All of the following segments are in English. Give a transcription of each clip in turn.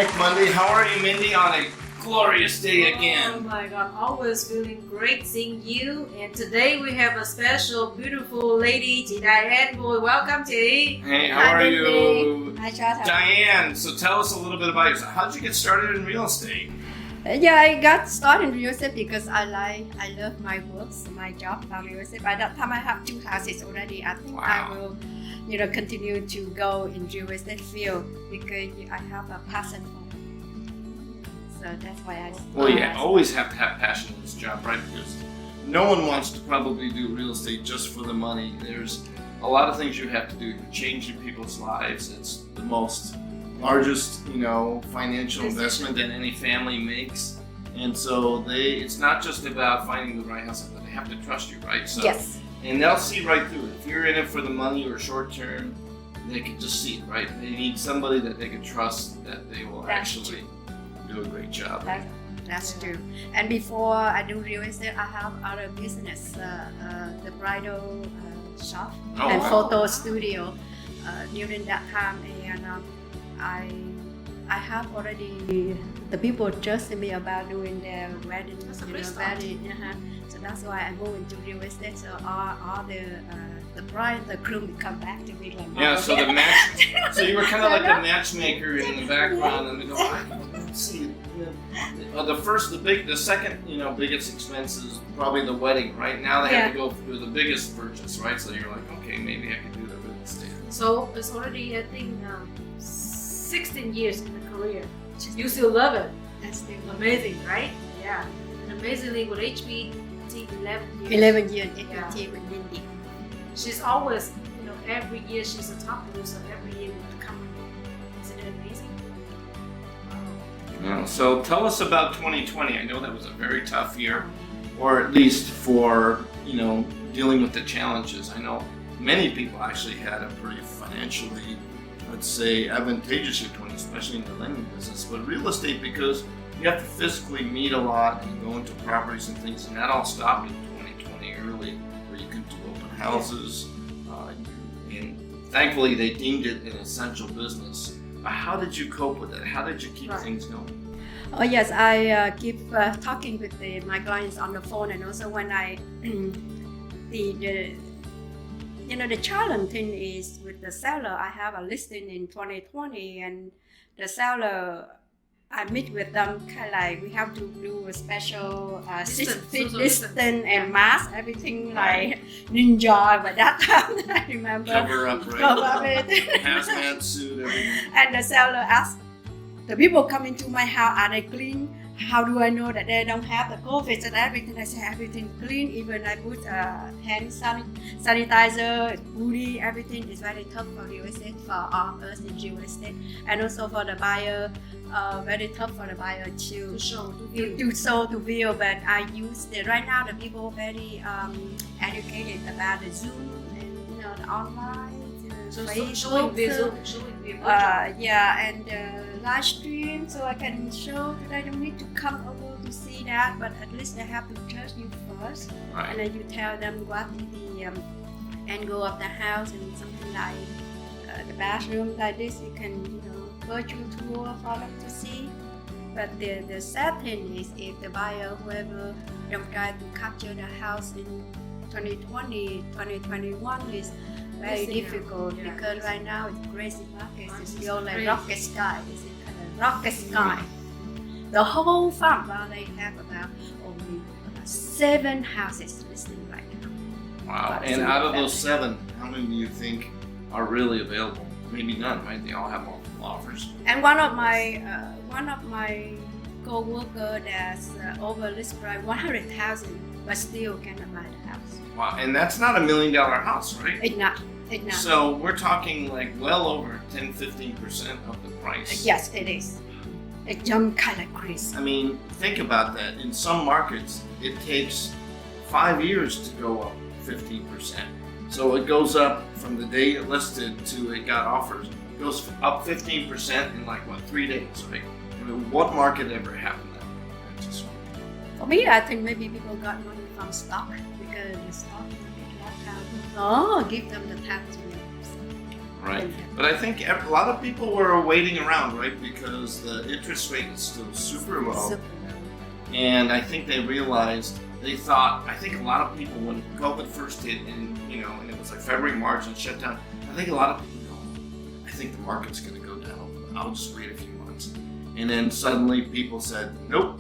Manic Monday. How are you, Mindy, on a glorious day Oh again? my God, always feeling great seeing you. And today we have a special, beautiful lady, chị Diane. Welcome, chị. Hey, how Hi, are Mindy. you? Hi, Charles. Diane, so tell us a little bit about yourself. How did you get started in real estate? Yeah, I got started in real estate because I love my work, my job, my real estate. By that time, I have 2 houses already. I think Wow. I will, continue to go in real estate field because I have a passion for it. So that's why I. Well, you always have to have passion in this job, right? Because no one wants to probably do real estate just for the money. There's a lot of things you have to do. You're changing people's lives. It's the largest, financial investment that any family makes. And so it's not just about finding the right house, but they have to trust you, right? So, Yes. and they'll see right through it. If you're in it for the money or short term, they can just see it, right? They need somebody that they can trust that they will That's actually do a great job. That's true. And before I do real estate, I have other business, the bridal shop Oh, and wow. photo studio during that time, and I have already the people trusted me about doing their wedding, That's a great start. So that's why I moved into real estate. So all the bride, the groom come back to me like, Yeah, so the match. So you were kind of So like no- the matchmaker in the background, and they go, let's see. The second, biggest expense is probably the wedding, right? Now they have to go through the biggest purchase, right? So you're like, okay, maybe I can do the real estate. So it's already, I think, 16 years in the career. You still love it. That's the Amazing, right? Yeah. And amazingly, with HPT, 11 years. 11 years HPT Yeah. with Mindy. She's always, every year she's a top producer. Every year with the company. Isn't it amazing? So tell us about 2020. I know that was a very tough year, or at least for dealing with the challenges. I know many people actually had a pretty financially, let's say, advantageous year 2020, especially in the lending business. But real estate, because you have to physically meet a lot and go into properties and things, and that all stopped in 2020 early, where you couldn't do open houses. And thankfully, they deemed it an essential business. How did you cope with it? How did you keep things going? Oh yes, I keep talking with my clients on the phone, and also when I the challenge thing is with the seller. I have a listing in 2020, and the seller, I meet with them kind of like we have to do a special listing and mask everything like ninja. By that time, I remember Cover up, right? cover up it. Hazmat suit, everything. And the seller asked, the people come into my house, are they clean? How do I know that they don't have the COVID and everything? I say everything clean. Even I put hand sanitizer, booty, everything is very tough for real estate, for all us in real estate. And also for the buyer, very tough for the buyer to show, to view. But I use right now the people very educated about the Zoom and the online. Showing visual. And live stream, so I can show that I don't need to come over to see that, but at least I have to trust you first, Right. and then you tell them what is the angle of the house and something like the bathroom like this. You can virtual tour for them to see. But the sad thing is if the buyer, whoever, don't try to capture the house in 2020, 2021 is very difficult because right now it's crazy market. It's still like rocket sky. It's rocket sky. The whole farm, they have about only 7 houses listed right now. Wow. And out of those 7, how many do you think are really available? Maybe none, right? They all have multiple offers. And one of my co-worker that's overlisted by 100,000, but still cannot buy the house. Wow. And that's not $1 million house, right? It's not. So we're talking like well over 10-15% of the price. Yes, it is. It jumped kind of crazy. I mean, think about that. In some markets, it takes 5 years to go up 15%. So it goes up from the day it listed to it got offers. It goes up 15% in 3 days, right? I mean, what market ever happened that? Just... For me, I think maybe people got money from stock because the stock market last time. Oh, give them the time to Right. But I think a lot of people were waiting around, right? Because the interest rate is still super low. And I think they realized, I think a lot of people, when COVID first hit and it was like February, March and shut down, I think a lot of people go, I think the market's going to go down. I'll just wait a few months. And then suddenly people said, nope.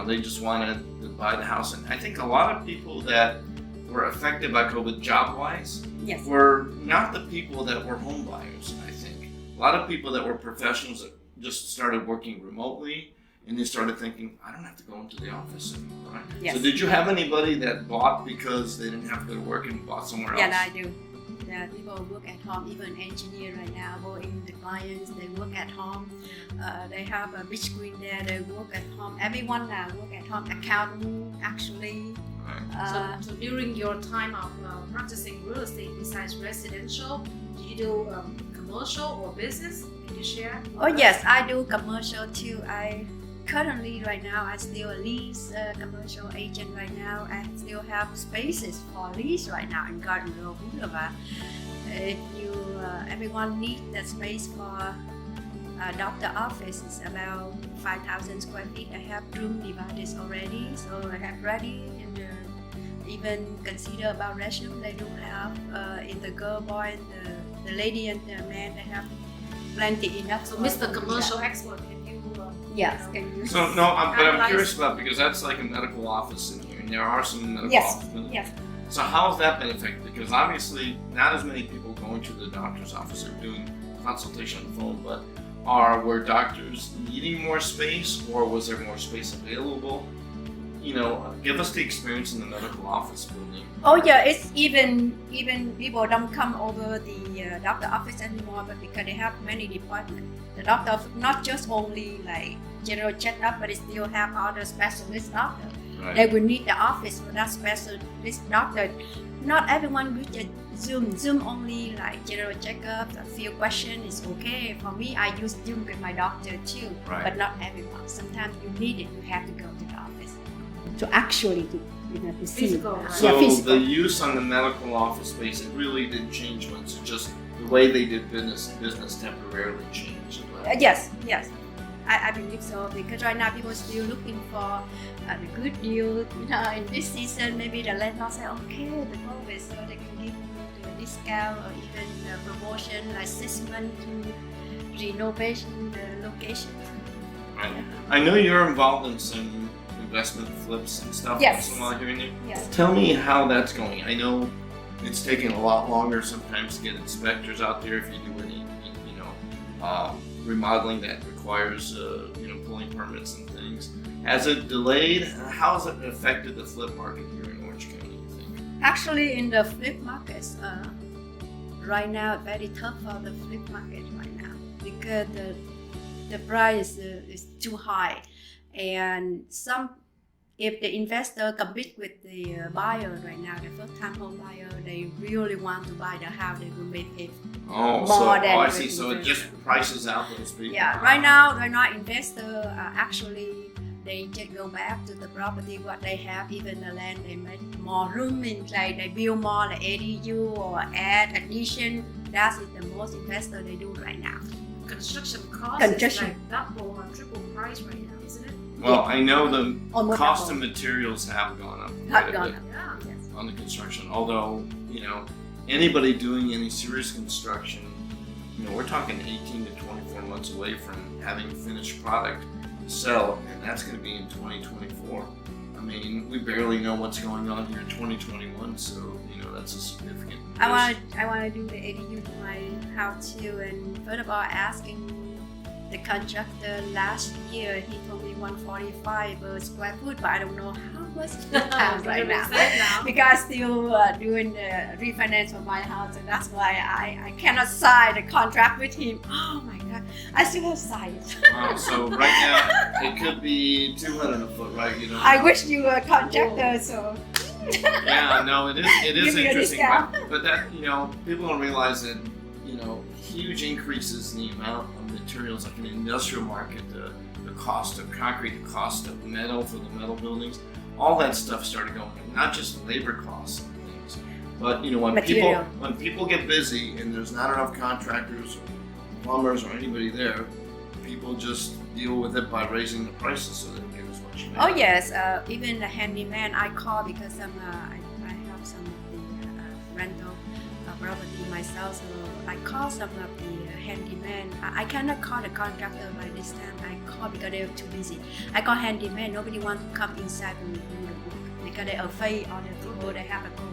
They just wanted to buy the house. And I think a lot of people that were affected by COVID job-wise were not the people that were home buyers, I think. A lot of people that were professionals that just started working remotely, and they started thinking, I don't have to go into the office anymore, right? Yes. So did you have anybody that bought because they didn't have to go to work and bought somewhere else? Yeah, I do. Yeah, people work at home, even engineer right now, going the clients, they work at home. They have a big screen there, they work at home. Everyone now work at home, accountant actually. Right. So during your time of practicing real estate, besides residential, do you do commercial or business? Can you share? Oh yes, I do commercial too. Currently right now I still lease commercial agent right now. I still have spaces for lease right now in Garden Grove Boulevard. If everyone need the space for doctor office, is about 5,000 square feet. I have room divided already, so I have ready, and even consider about restroom. They do have in the girl, boy, the lady and the man. They have plenty enough. So Mr. Commercial Expert, can you? Yes, can you? So no, but I'm curious about, because that's like a medical office in here, and there are some medical offices. Yes. So how has that been affected? Because obviously not as many people going to the doctor's office or doing consultation on the phone, but were doctors needing more space, or was there more space available? Give us the experience in the medical office building. Oh yeah, it's even people don't come over the doctor office anymore, but because they have many departments. The doctor not just only like general checkup, but they still have other specialist doctor. Right. They will need the office for that specialist doctor. Not everyone uses Zoom only, like general checkups, a few questions is okay. For me, I use Zoom with my doctor too, right. But not everyone. Sometimes you need it, you have to go to the office. So actually to see. Physical, right? So physical. the use on the medical office space, it really didn't change much. It's just the way they did business temporarily changed. Yes. I believe so, because right now people still looking for the good deal. In this season, maybe the landlord say, okay, the COVID, so they can give you the discount or even the promotion, like 6 months to renovation the location. Right. I know you're involved in some investment flips and stuff. Yes. Once in a while hearing you. Yes. Tell me how that's going. I know it's taking a lot longer sometimes to get inspectors out there if you do any, remodeling that requires, pulling permits and things. Has it delayed? How has it affected the flip market here in Orange County, you think? Actually, in the flip markets, right now, very tough for the flip market right now because the price is too high, and if the investor compete with the buyer right now, the first-time home buyer, they really want to buy the house, they will make it more than I see. So it just prices out those people. Yeah, right now, investor actually they just go back to the property what they have, even the land, they make more room inside, they build more like ADU or add addition. That is the most investor they do right now. Construction cost is like double or triple price right now, isn't it? Well, I know the Almost cost double. of materials have gone up Have quite a gone bit up. Yeah. Yes. on the construction. Although, anybody doing any serious construction, we're talking 18 to 24 months away from having finished product to sell, and that's going to be in 2024. I mean, we barely know what's going on here in 2021, so that's a significant. I want to do the ADU to my house too, and first of all, asking the contractor last year, he told me 145 per square foot, but I don't know how much the house right now. Because I'm still doing the refinance of my house, and that's why I cannot sign the contract with him. Oh my God, I still have signed it. So right now it could be 200 a foot, right? I wish you were a contractor, so. Yeah, no, it is Give me a interesting, discount. but that people don't realize that huge increases in the amount of materials, like in the industrial market, the cost of concrete, the cost of metal for the metal buildings, all that stuff started going up. Not just labor costs and things, But Material. when people get busy and there's not enough contractors, or plumbers, or anybody there, people just deal with it by raising the prices so they can get as much money. Oh yes, even the handyman I call because I have some of the rental property myself, so I call some of the handyman. I cannot call the contractor by this time. I call because they're too busy. I call handyman. Nobody wants to come inside and do the work because they're afraid of the people they have a COVID.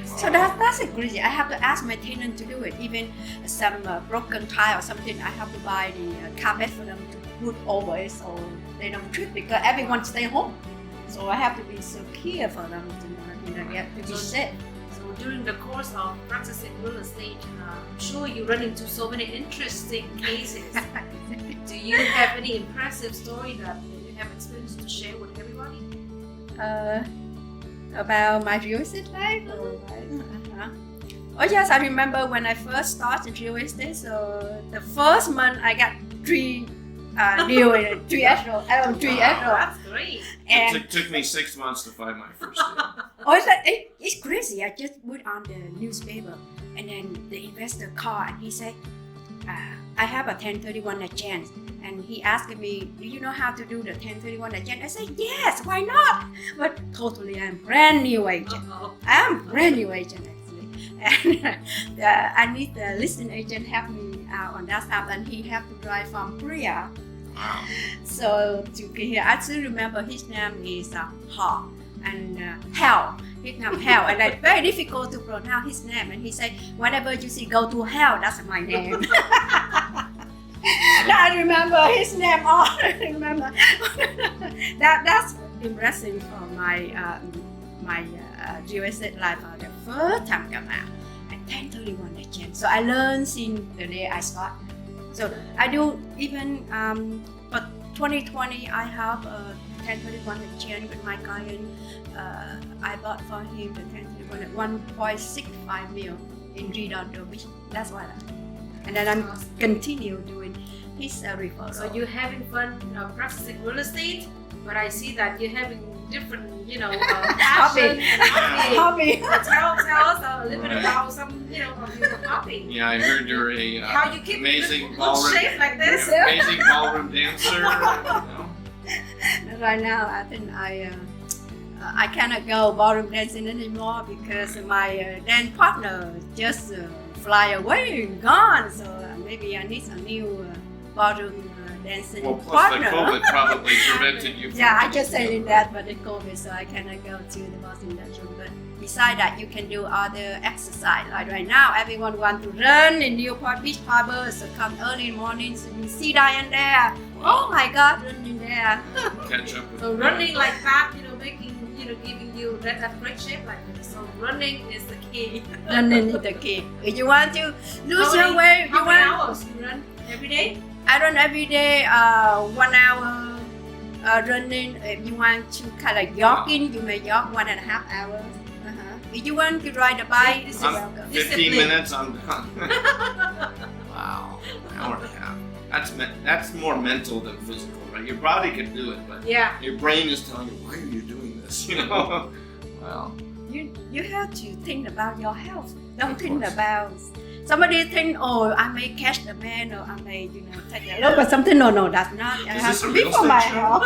So that's crazy. I have to ask my tenant to do it. Even some broken tile or something, I have to buy the carpet for them to put over it so they don't trip because everyone stay home. So I have to be so care for them to get to be safe. So during the course of practicing real estate, I'm sure you run into so many interesting cases. Do you have any impressive story that you have experience to share with everybody? About my real estate life? Oh yes, I remember when I first started real estate. So the first month I got 3 deals in 3 escrow. That's great. And It took me 6 months to find my first deal. it's crazy. I just put on the newspaper, and then the investor called and he said, "I have a 1031 agent." And he asked me, "Do you know how to do the 1031 agent?" I said, "Yes, why not?" But totally, I'm brand new agent. I'm brand new agent actually, and I need the listing agent help me out on that stuff, and he have to drive from Korea. Wow. So to get here, I still remember his name is Ha and Hell. His name Hell, and it's very difficult to pronounce his name. And he said, "Whenever you see go to hell, that's my name." I remember his name. I remember that's impressive for my real estate life. The first time come out at 1031 agent. So I learned since the day I start. So I do even for 2020 I have a 1031 agent with my client. I bought for him the 1031 at 1.65 mil in Realtor. That's why. And then I'm continue doing his referral. So you're having fun practicing real estate, but I see that you're having different, passion and hobby. So tell us a little bit about some, of your hobby. Yeah, I heard you're a How you keep amazing good ballroom, shape like this? amazing ballroom dancer. Right now, I think I cannot go ballroom dancing anymore because my dance partner just fly away and gone. So maybe I need a new ballroom dancing Well, plus partner. the COVID probably prevented you from Yeah, I getting just said together. that, but the COVID, so I cannot go to the ballroom dance room. But beside that, you can do other exercise. Like right now, everyone want to run in Newport Beach Harbor, so come early in the morning, so you see Diane there. Oh my God, running there. Catch up with So running like that, making, giving you that great shape like this. So running is the key. Running is the key. If you want to lose your weight, How many hours you run every day? I run every day, 1 hour running. If you want to kind of jogging, you may jog 1.5 hours. If you want to ride a bike, This is I'm welcome. 15 Discipline. minutes, I'm done. Wow, an hour and a half. That's more mental than physical, right? Your body can do it, but Yeah. your brain is telling you, why are you doing this? Well, you have to think about your health. Don't Of think course. about somebody think, oh, I may catch the man or I may, take a look or something. No, that's not. I Is have this a to be real for my estate show? health.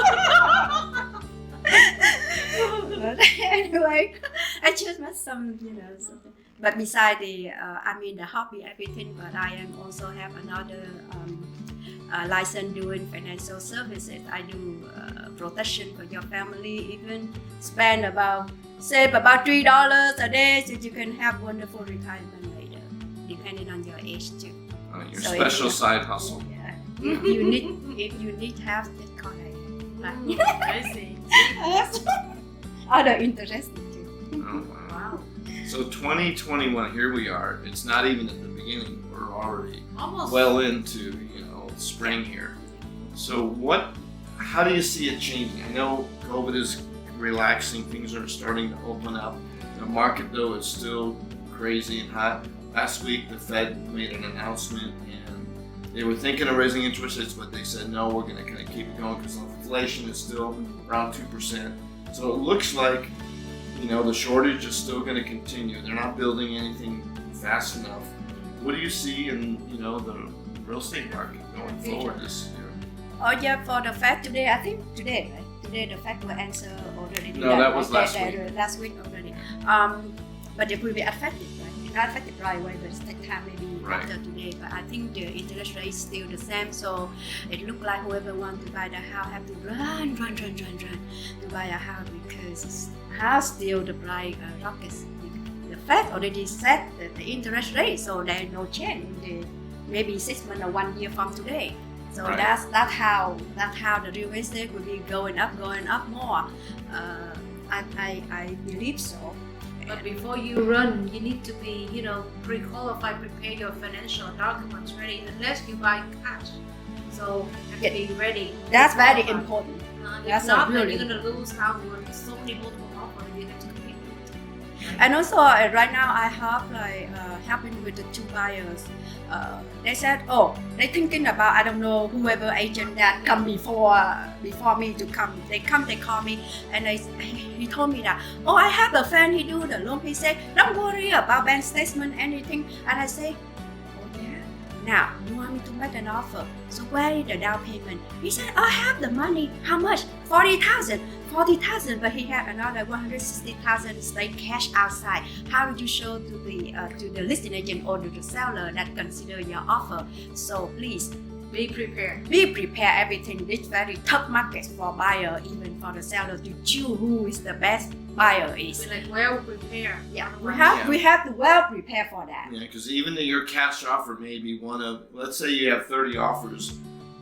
But anyway, I just met some, something. But beside the hobby, everything, but I am also have another license doing financial services. I do protection for your family, even save about $3 a day so you can have wonderful retirement later, depending on your age too. your So special if- side hustle. Yeah. If you need help, just call me. I see. Other interesting too. Oh, wow. Wow. So 2021, here we are. It's not even at the beginning. We're already Almost. well into spring here. So how do you see it changing? I know COVID is relaxing, things are starting to open up. The market though is still crazy and hot. Last week the Fed made an announcement and they were thinking of raising interest rates, but they said no, we're going to kind of keep it going because inflation is still around 2%. So it looks like the shortage is still going to continue. They're not building anything fast enough. What do you see in, the real estate market going forward this year? Oh yeah, for the fact today, I think today, right? Today the fact will answer already. No, that was last week. Last week already. But it will be affected, right? It's not affected right away, but it's take time maybe Right. after today. But I think the interest rate is still the same, so it look like whoever want to buy the house have to run to buy a house because house still the price rockets. The Fed already set the interest rate, so there is no change in the maybe 6 months or 1 year from today. So Right. that's how the real estate will be going up more. I believe so. But before you run, you need to be, pre-qualified, prepare your financial documents ready, unless you buy cash. So have to be ready. That's very Qualified. important. If That's not, then really- you're gonna lose out on so many multiple offers you have to compete with. And also right now I have helping with the 2 buyers. They said, they thinking about I don't know whoever agent that come before me to come. They call me and he told me that I have a friend he do the loan. He said don't worry about bank statement anything. And I say yeah. Now you want me to make an offer. So where is the down payment? He said I have the money. How much? 40,000. But he had another 160,000 straight cash outside. How do you show to the listing agent or to the seller that consider your offer? So please Be prepared. be prepared everything. It's very tough market for buyer, even for the seller to choose who is the best buyer is. Be like well prepared. Yeah, Yeah. we have to well prepare for that. Yeah, because even your cash offer may be let's say you have 30 offers,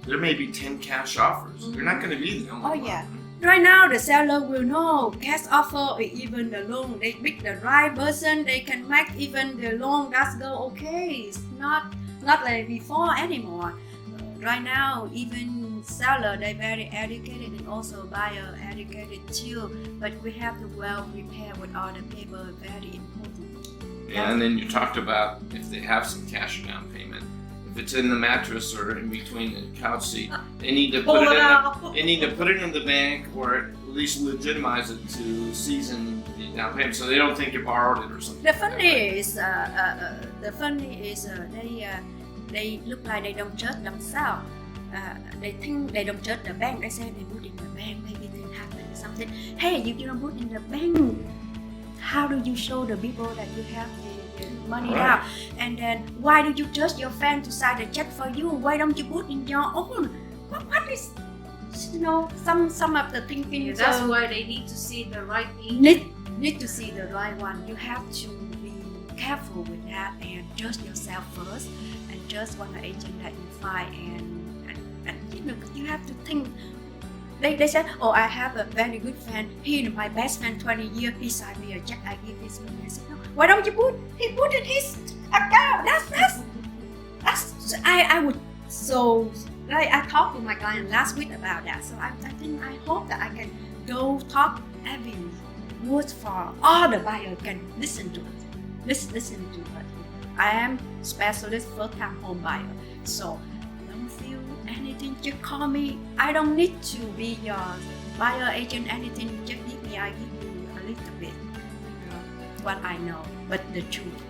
there may be 10 cash offers. You're not going to be the only one. Yeah. Right now, the seller will know cash offer or even the loan. They pick the right person. They can make even the loan that's go okay. It's not like before anymore. Right now, even seller they very educated and also buyer educated too. But we have to well prepare with all the paper. Very important. Yeah, and then you talked about if they have some cash down payment. If it's in the mattress or in between the couch seat, they need to put it in the bank or at least legitimize it to season the down payment, so they don't think you borrowed it or something. The funny is, they look like they don't judge themselves. They think they don't judge the bank. They say they put in the bank, maybe things happen or something. Hey, you don't put in the bank. How do you show the people that you have the money Right. now? And then why do you trust your friend to sign the check for you? Why don't you put in your own? What is some of the thinking? Yeah, that's so why they need to see the right agent. need to see the right one. You have to be careful with that and trust yourself first, and just one agent that you find and you have to think. They said, I have a very good friend. He is my best friend 20 years. He signed me a check. I give his money. I said, no. Why don't you put? He put in his account. That's I would so. I talked to my client last week about that. So I hope that I can go talk every word for all the buyers can listen to it. Listen to it. I am specialist first time home buyer. So don't feel anything, just call me. I don't need to be your buyer agent, anything. You just give me, I give you a little bit, what I know, but the truth.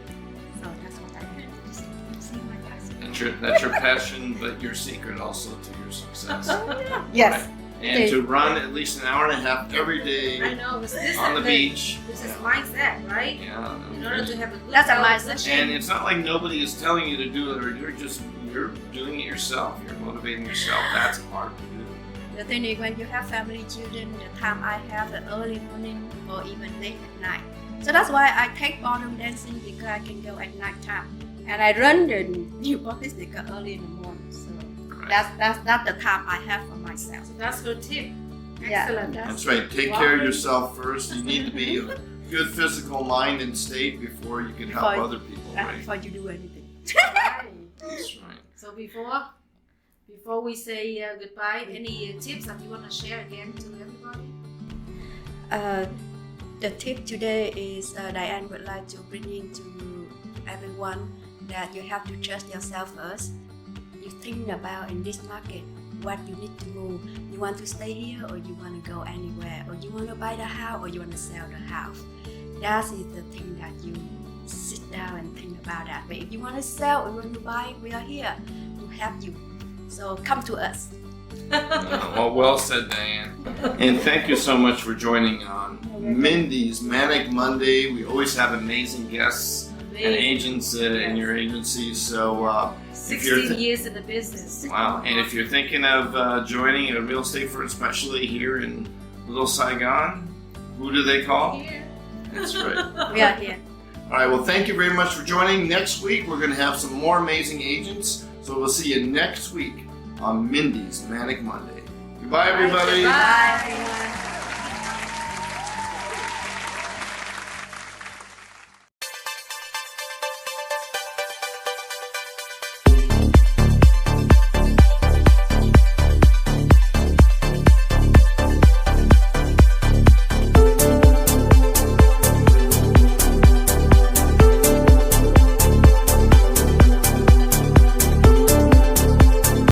So that's what I have to say. See my passion. That's your passion, but your secret also to your success. Yes. Right. And to run at least an hour and a half every day I know, this on the beach. This is mindset, right? Yeah. In order to have a good That's a mindset. And it's not like nobody is telling you to do it, or you're doing it yourself. You're motivating yourself. That's hard to do. The thing is, when you have family, children, the time I have the early morning or even late at night. So that's why I take ballroom dancing, because I can go at night time. And I run the new practice early in the morning. So that's the time I have for myself. So that's her tip. Yeah, Excellent. That's right. Take care of yourself first. You need to be a good physical mind and state before you can help other people, right? Before you do anything. Right. That's right. So before we say goodbye, any tips that you want to share again to everybody? The tip today is Diane would like to bring in to everyone that you have to trust yourself first. You think about in this market, what you need to move. You want to stay here, or you want to go anywhere, or you want to buy the house, or you want to sell the house. That is the thing that you sit down and think about that. But if you want to sell or you want to buy, we are here to help you. So come to us. Well said, Diane. And thank you so much for joining on Mindy's Manic Monday. We always have amazing guests and agents in your agency. So, 16 years in the business. Wow. And if you're thinking of joining a real estate firm, especially here in Little Saigon, who do they call? Here. That's right. We are here. All right. Well, thank you very much for joining. Next week, we're going to have some more amazing agents. So we'll see you next week on Mindy's Manic Monday. Goodbye, everybody. Bye, everyone.